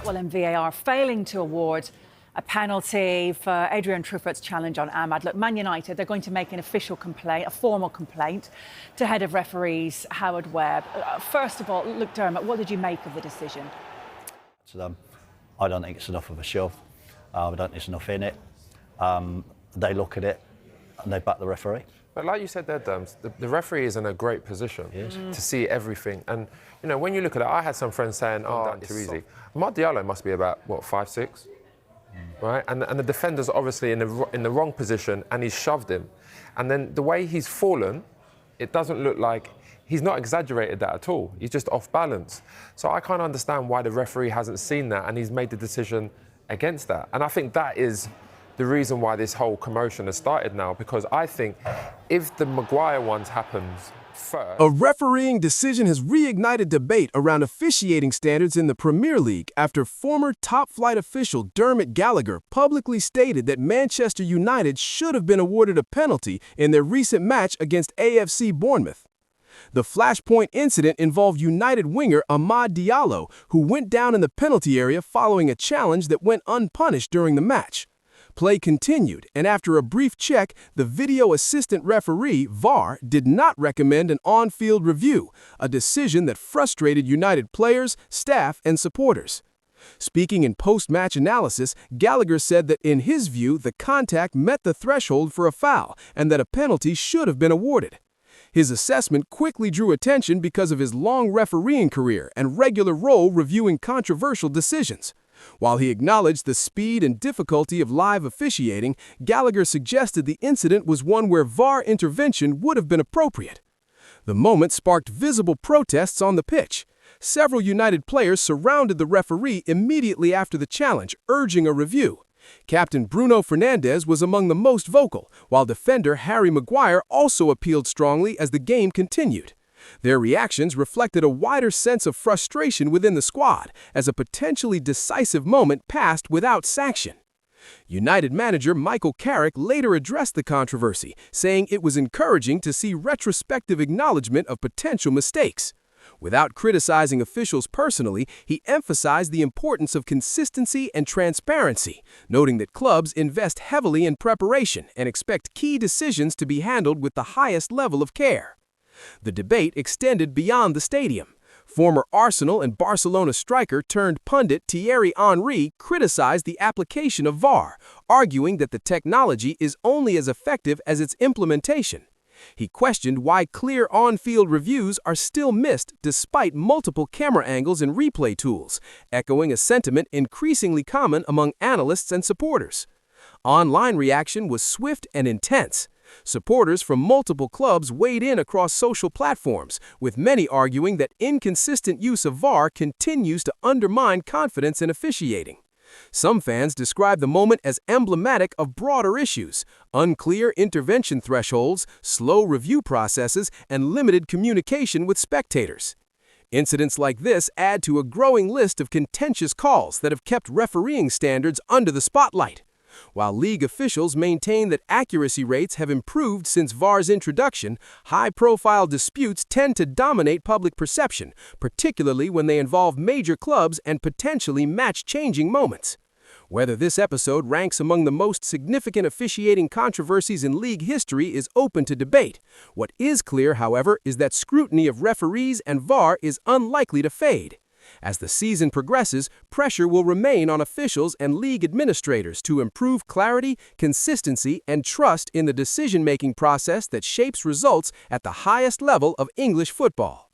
Well, in VAR, failing to award a penalty for Adrian Truffurt's challenge on Ahmad. Look, Man United, they're going to make an official complaint, a formal complaint, to head of referees Howard Webb. First of all, look, Dermot, what did you make of the decision? I don't think it's enough of a shove. I don't think there's enough in it. They look at it and they back the referee. But like you said there, Derms, the referee is in a great position to see everything. And, you know, when you look at it, I had some friends saying, oh, it's too easy. Ahmad Diallo must be about, what, 5'6"? Right? And the defender's obviously in the wrong position and he's shoved him. And then the way he's fallen, it doesn't look like he's not exaggerated that at all. He's just off balance. So I can't understand why the referee hasn't seen that and he's made the decision against that. And I think that is the reason why this whole commotion has started now, because I think if the Maguire ones happens first... A refereeing decision has reignited debate around officiating standards in the Premier League after former top-flight official Dermot Gallagher publicly stated that Manchester United should have been awarded a penalty in their recent match against AFC Bournemouth. The flashpoint incident involved United winger Amad Diallo, who went down in the penalty area following a challenge that went unpunished during the match. Play continued, and after a brief check, the video assistant referee, VAR, did not recommend an on-field review, a decision that frustrated United players, staff, and supporters. Speaking in post-match analysis, Gallagher said that in his view, the contact met the threshold for a foul and that a penalty should have been awarded. His assessment quickly drew attention because of his long refereeing career and regular role reviewing controversial decisions. While he acknowledged the speed and difficulty of live officiating, Gallagher suggested the incident was one where VAR intervention would have been appropriate. The moment sparked visible protests on the pitch. Several United players surrounded the referee immediately after the challenge, urging a review. Captain Bruno Fernandes was among the most vocal, while defender Harry Maguire also appealed strongly as the game continued. Their reactions reflected a wider sense of frustration within the squad as a potentially decisive moment passed without sanction. United manager Michael Carrick later addressed the controversy, saying it was encouraging to see retrospective acknowledgement of potential mistakes. Without criticizing officials personally, he emphasized the importance of consistency and transparency, noting that clubs invest heavily in preparation and expect key decisions to be handled with the highest level of care. The debate extended beyond the stadium. Former Arsenal and Barcelona striker turned pundit Thierry Henry criticized the application of VAR, arguing that the technology is only as effective as its implementation. He questioned why clear on-field reviews are still missed despite multiple camera angles and replay tools, echoing a sentiment increasingly common among analysts and supporters. Online reaction was swift and intense. Supporters from multiple clubs weighed in across social platforms, with many arguing that inconsistent use of VAR continues to undermine confidence in officiating. Some fans describe the moment as emblematic of broader issues: unclear intervention thresholds, slow review processes, and limited communication with spectators. Incidents like this add to a growing list of contentious calls that have kept refereeing standards under the spotlight. While league officials maintain that accuracy rates have improved since VAR's introduction, high-profile disputes tend to dominate public perception, particularly when they involve major clubs and potentially match-changing moments. Whether this episode ranks among the most significant officiating controversies in league history is open to debate. What is clear, however, is that scrutiny of referees and VAR is unlikely to fade. As the season progresses, pressure will remain on officials and league administrators to improve clarity, consistency, and trust in the decision-making process that shapes results at the highest level of English football.